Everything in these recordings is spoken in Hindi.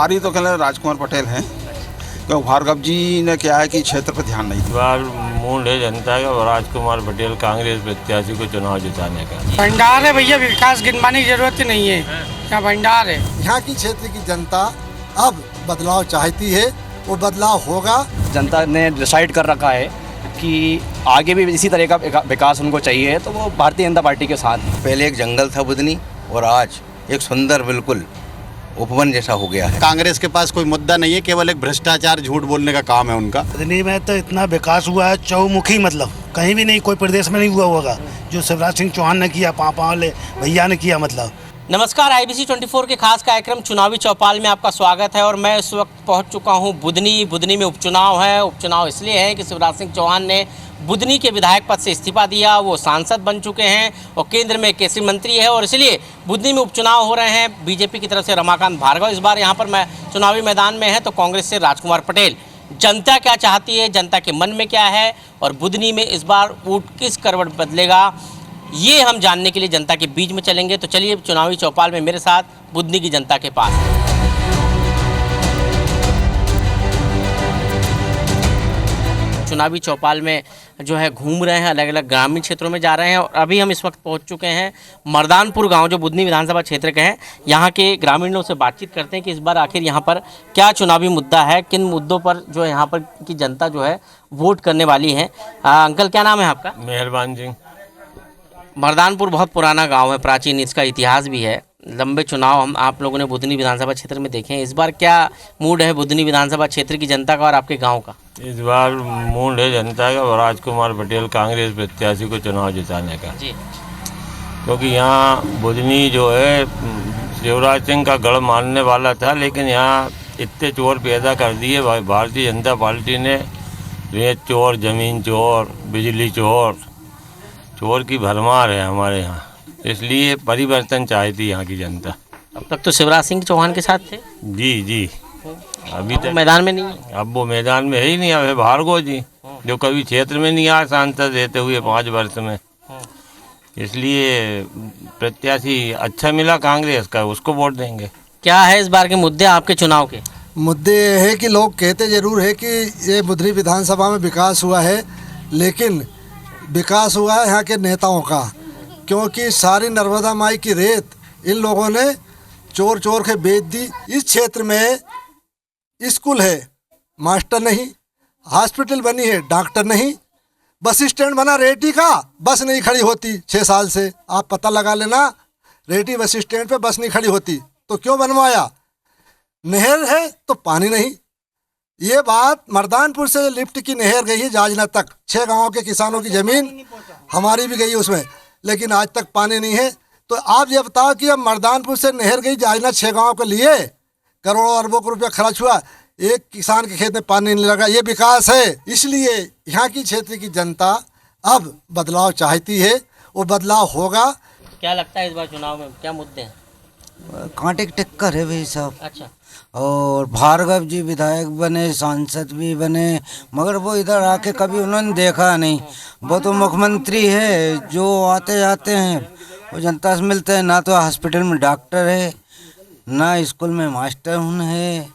हमारी तो कहना राजकुमार पटेल हैं, क्योंकि भार्गव जी ने क्या है कि क्षेत्र पर ध्यान नहीं दिया। इस बार मूड है जनता का और राजकुमार पटेल कांग्रेस प्रत्याशी को चुनाव जिताने का। भंडार है भैया, विकास गिनवाने की जरूरत ही नहीं है, क्या भंडार है। यहाँ की क्षेत्र की जनता अब बदलाव चाहती है, वो बदलाव होगा। जनता ने डिसाइड कर रखा है कि आगे भी इसी तरह का विकास उनको चाहिए, तो वो भारतीय जनता पार्टी के साथ। पहले एक जंगल था बुधनी और आज एक सुंदर बिल्कुल उपवन जैसा हो गया है। कांग्रेस के पास कोई मुद्दा नहीं है, केवल एक भ्रष्टाचार झूठ बोलने का काम है उनका। बुधनी में तो इतना विकास हुआ है चौमुखी, मतलब कहीं भी नहीं, कोई प्रदेश में नहीं हुआ होगा जो शिवराज सिंह चौहान ने किया, पापा वाले भैया ने किया। मतलब नमस्कार, IBC 24 के खास कार्यक्रम चुनावी चौपाल में आपका स्वागत है। और मैं इस वक्त पहुंच चुका हूं बुधनी में उपचुनाव है। उपचुनाव इसलिए है कि शिवराज सिंह चौहान ने बुधनी के विधायक पद से इस्तीफा दिया, वो सांसद बन चुके हैं और केंद्र में केंद्रीय मंत्री है, और इसलिए बुधनी में उपचुनाव हो रहे हैं। बीजेपी की तरफ से रमाकांत भार्गव इस बार यहाँ पर चुनावी मैदान में है, तो कांग्रेस से राजकुमार पटेल। जनता क्या चाहती है, जनता के मन में क्या है, और बुधनी में इस बार वोट किस करवट बदलेगा, ये हम जानने के लिए जनता के बीच में चलेंगे। तो चलिए चुनावी चौपाल में मेरे साथ बुधनी की जनता के पास। चुनावी चौपाल में जो है घूम रहे हैं, अलग अलग ग्रामीण क्षेत्रों में जा रहे हैं, और अभी हम इस वक्त पहुंच चुके हैं मर्दानपुर गांव, जो बुधनी विधानसभा क्षेत्र के हैं। यहाँ के ग्रामीणों से बातचीत करते हैं कि इस बार आखिर यहाँ पर क्या चुनावी मुद्दा है, किन मुद्दों पर जो है यहाँ पर की जनता जो है वोट करने वाली है। अंकल, क्या नाम है आपका? मेहरबान सिंह। मर्दानपुर बहुत पुराना गांव है, प्राचीन, इसका इतिहास भी है। लंबे चुनाव हम आप लोगों ने बुधनी विधानसभा क्षेत्र में देखे हैं। इस बार क्या मूड है बुधनी विधानसभा क्षेत्र की जनता का और आपके गांव का? इस बार मूड है जनता का और राजकुमार पटेल कांग्रेस प्रत्याशी को चुनाव जिताने का जी। क्योंकि यहाँ बुधनी जो है शिवराज सिंह का गढ़ मानने वाला था, लेकिन यहाँ इतने चोर पैदा कर दिए भारतीय जनता पार्टी ने। रेत चोर, ज़मीन चोर, बिजली चोर, चोर की भरमार है हमारे यहाँ, इसलिए परिवर्तन चाहती यहाँ की जनता। अब तक तो शिवराज सिंह चौहान के साथ थे। जी। अभी तक मैदान में नहीं है। अब वो मैदान में है ही नहीं। अब है भार्गव जी, जो कभी क्षेत्र में नहीं आया सांसद रहते हुए 5 वर्ष में, इसलिए प्रत्याशी अच्छा मिला कांग्रेस का, उसको वोट देंगे। क्या है इस बार के मुद्दे आपके चुनाव के? मुद्दे है कि लोग कहते जरूर है कि ये बुधनी विधानसभा में विकास हुआ है, लेकिन विकास हुआ है यहाँ के नेताओं का, क्योंकि सारी नर्मदा माई की रेत इन लोगों ने चोर चोर के बेच दी। इस क्षेत्र में स्कूल है, मास्टर नहीं, हॉस्पिटल बनी है, डॉक्टर नहीं, बस स्टैंड बना रेटी का, बस नहीं खड़ी होती 6 साल से। आप पता लगा लेना, रेटी बस स्टैंड पे बस नहीं खड़ी होती, तो क्यों बनवाया? नहर है तो पानी नहीं। ये बात मर्दानपुर से लिफ्ट की नहर गई है जाजना तक, 6 गाँव के किसानों की ज़मीन हमारी भी गई है उसमें, लेकिन आज तक पानी नहीं है। तो आप ये बताओ कि अब मर्दानपुर से नहर गई जाजना 6 गाँव के लिए, करोड़ों अरबों का रुपया खर्च हुआ, एक किसान के खेत में पानी नहीं लगा, ये विकास है। इसलिए यहाँ की क्षेत्र की जनता अब बदलाव चाहती है, वो बदलाव होगा। क्या लगता है इस बार चुनाव में क्या मुद्दे हैं? कांटे की टक्कर है भाई साहब। अच्छा। और भार्गव जी विधायक बने, सांसद भी बने, मगर वो इधर आके कभी उन्होंने देखा नहीं। वो तो मुख्यमंत्री है, जो आते जाते हैं वो जनता से मिलते हैं। ना तो हॉस्पिटल में डॉक्टर है, ना स्कूल में मास्टर है,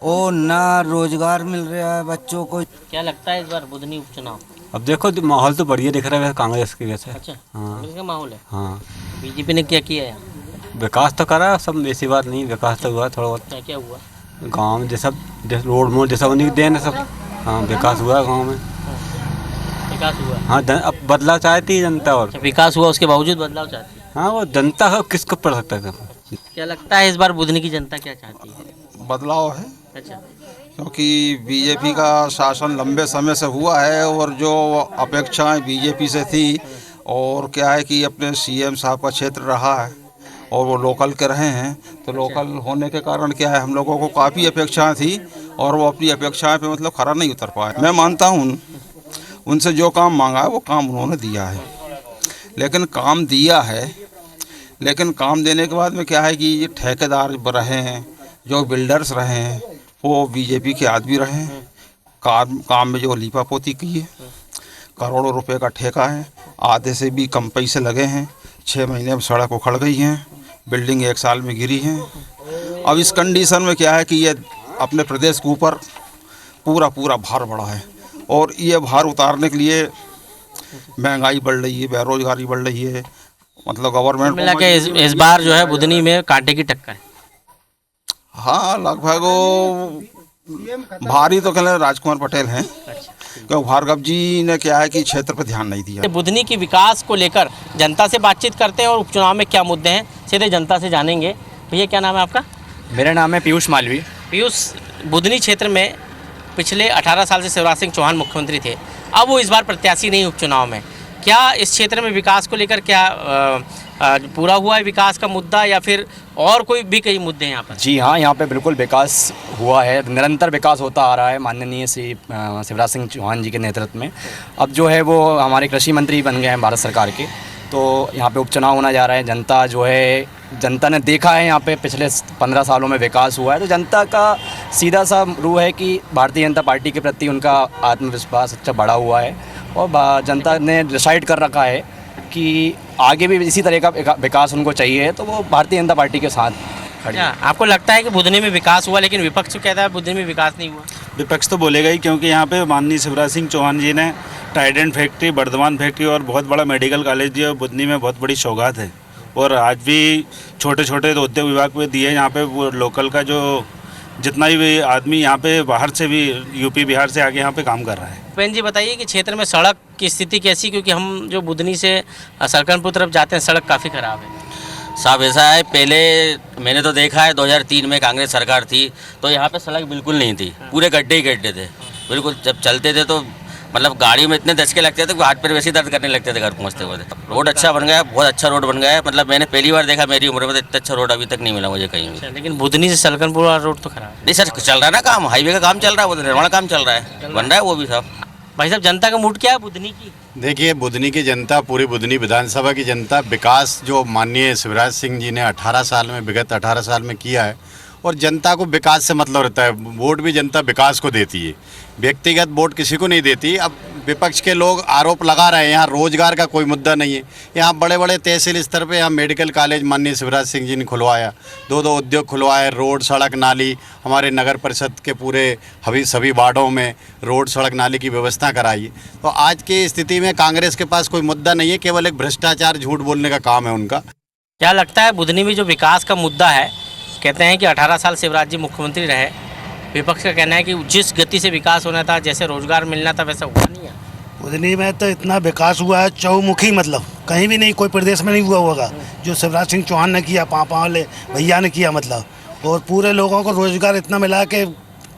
और ना रोजगार मिल रहा है बच्चों को। क्या लगता है इस बार बुधनी उपचुनाव? अब देखो माहौल तो बढ़िया दिख रहा है कांग्रेस की वजह से। अच्छा, हाँ। कांग्रेस का माहौल है। हाँ, बीजेपी ने क्या किया है? विकास तो करा, सब ऐसी बात नहीं, विकास तो हुआ थोड़ा बहुत। क्या क्या हुआ? गांव में जैसा रोड मोड जैसा उन्हीं की देन है सब। हाँ, विकास हुआ गांव में। विकास हुआ। हाँ, अब बदलाव चाहती है जनता। और विकास हुआ, उसके बावजूद बदलाव चाहती है। हाँ, वो जनता का किसको पड़ सकता है? क्या लगता है इस बार बुधनी की जनता क्या चाहती है? बदलाव है। अच्छा। क्योंकि बीजेपी का शासन लंबे समय से हुआ है, और जो अपेक्षाएं बीजेपी से थी, और क्या है कि अपने CM साहब का क्षेत्र रहा है और वो लोकल के रहे हैं, तो लोकल होने के कारण क्या है, हम लोगों को काफ़ी अपेक्षाएं थी, और वो अपनी अपेक्षाएं पे मतलब खरा नहीं उतर पाए। मैं मानता हूँ उनसे जो काम मांगा है वो काम उन्होंने दिया है, लेकिन काम दिया है, लेकिन काम देने के बाद में क्या है कि ये ठेकेदार रहे हैं, जो बिल्डर्स रहे हैं, वो बीजेपी के आदमी रहे हैं। काम में जो लीपापोती की है, करोड़ों रुपए का ठेका है, आधे से भी कम पैसे लगे हैं। 6 महीने में सड़क उखड़ गई हैं, बिल्डिंग 1 साल में गिरी हैं। अब इस कंडीशन में क्या है कि ये अपने प्रदेश के ऊपर पूरा भार बढ़ा है, और ये भार उतारने के लिए महंगाई बढ़ रही है, बेरोजगारी बढ़ रही है, मतलब गवर्नमेंट मिला के इस बार जो है बुधनी में कांटे की टक्कर है। हाँ, लगभग वो भारी तो कहले राजकुमार पटेल हैं, क्योंकि भार्गव जी ने क्या है कि क्षेत्र पर ध्यान नहीं दिया। बुधनी की विकास को लेकर जनता से बातचीत करते हैं और उपचुनाव में क्या मुद्दे हैं सीधे जनता से जानेंगे। भैया क्या नाम है आपका? मेरा नाम है पीयूष मालवी। पीयूष, बुधनी क्षेत्र में पिछले 18 साल से शिवराज सिंह चौहान मुख्यमंत्री थे, अब वो इस बार प्रत्याशी नहीं उपचुनाव में। क्या इस क्षेत्र में विकास को लेकर क्या पूरा हुआ है विकास का मुद्दा, या फिर और कोई भी कई मुद्दे हैं यहाँ पर? जी हाँ, यहाँ पे बिल्कुल विकास हुआ है, निरंतर विकास होता आ रहा है माननीय श्री शिवराज सिंह चौहान जी के नेतृत्व में। अब जो है वो हमारे कृषि मंत्री बन गए हैं भारत सरकार के, तो यहाँ पे उपचुनाव होना जा रहा है। जनता जो है, जनता ने देखा है यहाँ पे पिछले 15 सालों में विकास हुआ है, तो जनता का सीधा सा रूह है कि भारतीय जनता पार्टी के प्रति उनका आत्मविश्वास अच्छा बढ़ा हुआ है, और जनता ने डिसाइड कर रखा है कि आगे भी इसी तरह का विकास उनको चाहिए, तो वो भारतीय जनता पार्टी के साथ खड़ी है। आपको लगता है कि बुधनी में विकास हुआ, लेकिन विपक्ष कहता है बुधनी में विकास नहीं हुआ? विपक्ष तो बोलेगा ही, क्योंकि यहाँ पे माननीय शिवराज सिंह चौहान जी ने ट्राइडेंट फैक्ट्री, बर्धमान फैक्ट्री और बहुत बड़ा मेडिकल कॉलेज दिया, और बुधनी में बहुत बड़ी सौगात है। और आज भी छोटे छोटे उद्योग विभाग पे दिए, यहाँ पे वो लोकल का जो जितना भी आदमी यहाँ पे बाहर से भी यूपी बिहार से आके यहाँ पे काम कर रहा है। भूपेन जी बताइए कि क्षेत्र में सड़क की स्थिति कैसी, क्योंकि हम जो बुधनी से सलकनपुर तरफ जाते हैं सड़क काफ़ी ख़राब है। साहब ऐसा है, पहले मैंने तो देखा है 2003 में कांग्रेस सरकार थी तो यहाँ पे सड़क बिल्कुल नहीं थी, पूरे गड्ढे ही गड्ढे थे बिल्कुल। जब चलते थे तो मतलब गाड़ी में इतने दचके लगते थे कि हाथ पैर वैसे ही दर्द करने लगते थे घर पहुँचते हुए। रोड अच्छा बन गया, बहुत अच्छा रोड बन गया है, मतलब मैंने पहली बार देखा मेरी उम्र में, तो इतना अच्छा रोड अभी तक नहीं मिला मुझे कहीं भी। लेकिन बुधनी से सलकनपुर वाला रोड तो खराब है। नहीं सर, चल रहा है ना काम, हाईवे का काम चल रहा है, वो निर्माण काम चल रहा है, बन रहा है वो भी साहब। भाई साहब, जनता का मूड क्या है बुधनी की? देखिए, बुधनी की जनता, पूरी बुधनी विधानसभा की जनता, विकास जो माननीय शिवराज सिंह जी ने 18 साल में, विगत 18 साल में किया है, और जनता को विकास से मतलब रहता है। वोट भी जनता विकास को देती है, व्यक्तिगत वोट किसी को नहीं देती। अब विपक्ष के लोग आरोप लगा रहे हैं यहाँ रोजगार का कोई मुद्दा नहीं है। यहाँ बड़े बड़े तहसील स्तर पे यहाँ मेडिकल कॉलेज माननीय शिवराज सिंह जी ने खुलवाया, दो उद्योग खुलवाए, रोड सड़क नाली, हमारे नगर परिषद के पूरे सभी वार्डों में रोड सड़क नाली की व्यवस्था कराई। तो आज की स्थिति में कांग्रेस के पास कोई मुद्दा नहीं है, केवल एक भ्रष्टाचार, झूठ बोलने का काम है उनका। क्या लगता है बुधनी में जो विकास का मुद्दा है, कहते हैं कि 18 साल शिवराज जी मुख्यमंत्री रहे, विपक्ष का कहना है कि जिस गति से विकास होना था, जैसे रोजगार मिलना था, वैसा हुआ नहीं है। बुधनी में तो इतना विकास हुआ है चौमुखी, मतलब कहीं भी नहीं, कोई प्रदेश में नहीं हुआ होगा जो शिवराज सिंह चौहान ने किया, पापा वाले भैया ने किया मतलब। और पूरे लोगों को रोजगार इतना मिला कि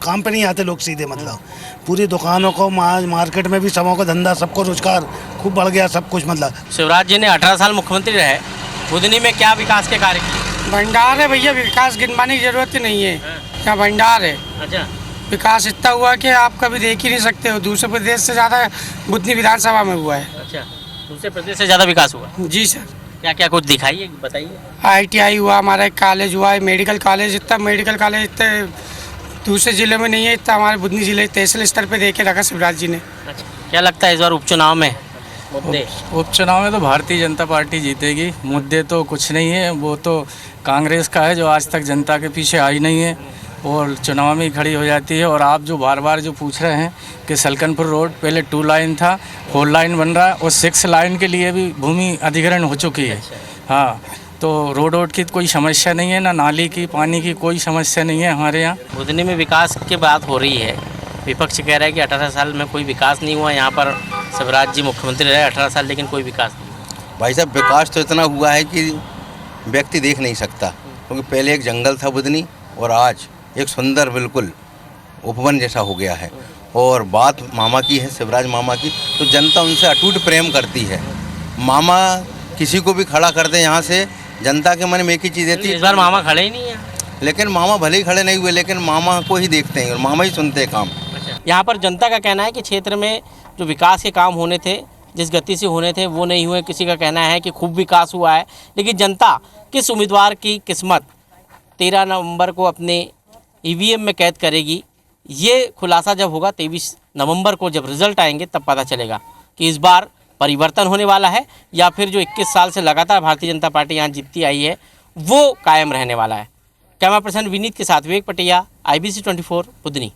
काम पे नहीं आते लोग सीधे, मतलब पूरी दुकानों को, मार्केट में भी सबों को धंधा, सबको रोजगार खूब बढ़ गया, सब कुछ। मतलब शिवराज जी ने 18 साल मुख्यमंत्री रहे, बुधनी में क्या विकास के कार्य किए? भंडार है भैया, विकास गिनवाने की जरूरत ही नहीं है, क्या भंडार है। अच्छा, विकास इतना हुआ कि आप कभी देख ही नहीं सकते हो, दूसरे प्रदेश से ज़्यादा बुधनी विधानसभा में हुआ है। अच्छा, दूसरे प्रदेश से ज़्यादा विकास हुआ? जी सर। क्या क्या कुछ दिखाइए, बताइए। ITI हुआ, हमारा एक कॉलेज हुआ है, मेडिकल कॉलेज, इतना मेडिकल कॉलेज इतने दूसरे ज़िले में नहीं है, इतना हमारे बुधनी ज़िले तहसील स्तर पे देके रखा शिवराज जी ने। अच्छा, क्या लगता है इस बार उपचुनाव में मुद्दे? उपचुनाव में तो भारतीय जनता पार्टी जीतेगी। मुद्दे तो कुछ नहीं है, वो तो कांग्रेस का है जो आज तक जनता के पीछे आई नहीं है और चुनाव में ही खड़ी हो जाती है। और आप जो बार बार जो पूछ रहे हैं कि सलकनपुर रोड पहले 2 लाइन था, 4 लाइन बन रहा है, और 6 लाइन के लिए भी भूमि अधिग्रहण हो चुकी है। हाँ, तो रोड की कोई समस्या नहीं है, ना नाली की, पानी की कोई समस्या नहीं है हमारे यहाँ। बुधनी में विकास की बात हो रही है, विपक्ष कह रहा है कि 18 साल में कोई विकास नहीं हुआ, यहाँ पर शिवराज जी मुख्यमंत्री रहे 18 साल, लेकिन कोई विकास नहीं। भाई साहब, विकास तो इतना हुआ है कि व्यक्ति देख नहीं सकता, क्योंकि पहले एक जंगल था बुधनी और आज एक सुंदर बिल्कुल उपवन जैसा हो गया है। और बात मामा की है, शिवराज मामा की, तो जनता उनसे अटूट प्रेम करती है। मामा किसी को भी खड़ा कर दे यहाँ से, जनता के मन में एक ही चीज़ रहती है। इस बार मामा खड़े ही नहीं है। लेकिन मामा भले ही खड़े नहीं हुए, लेकिन मामा को ही देखते हैं और मामा ही सुनते हैं काम। यहाँ पर जनता का कहना है कि क्षेत्र में जो विकास के काम होने थे, जिस गति से होने थे, वो नहीं हुए। किसी का कहना है कि खूब विकास हुआ है, लेकिन जनता किस उम्मीदवार की किस्मत 13 नवंबर को अपने EVM में कैद करेगी, ये खुलासा जब होगा 23 नवंबर को, जब रिजल्ट आएंगे तब पता चलेगा कि इस बार परिवर्तन होने वाला है या फिर जो 21 साल से लगातार भारतीय जनता पार्टी यहाँ जीतती आई है वो कायम रहने वाला है। कैमरा पर्सन विनीत के साथ विवेक पटिया, IBC 24 बुधनी।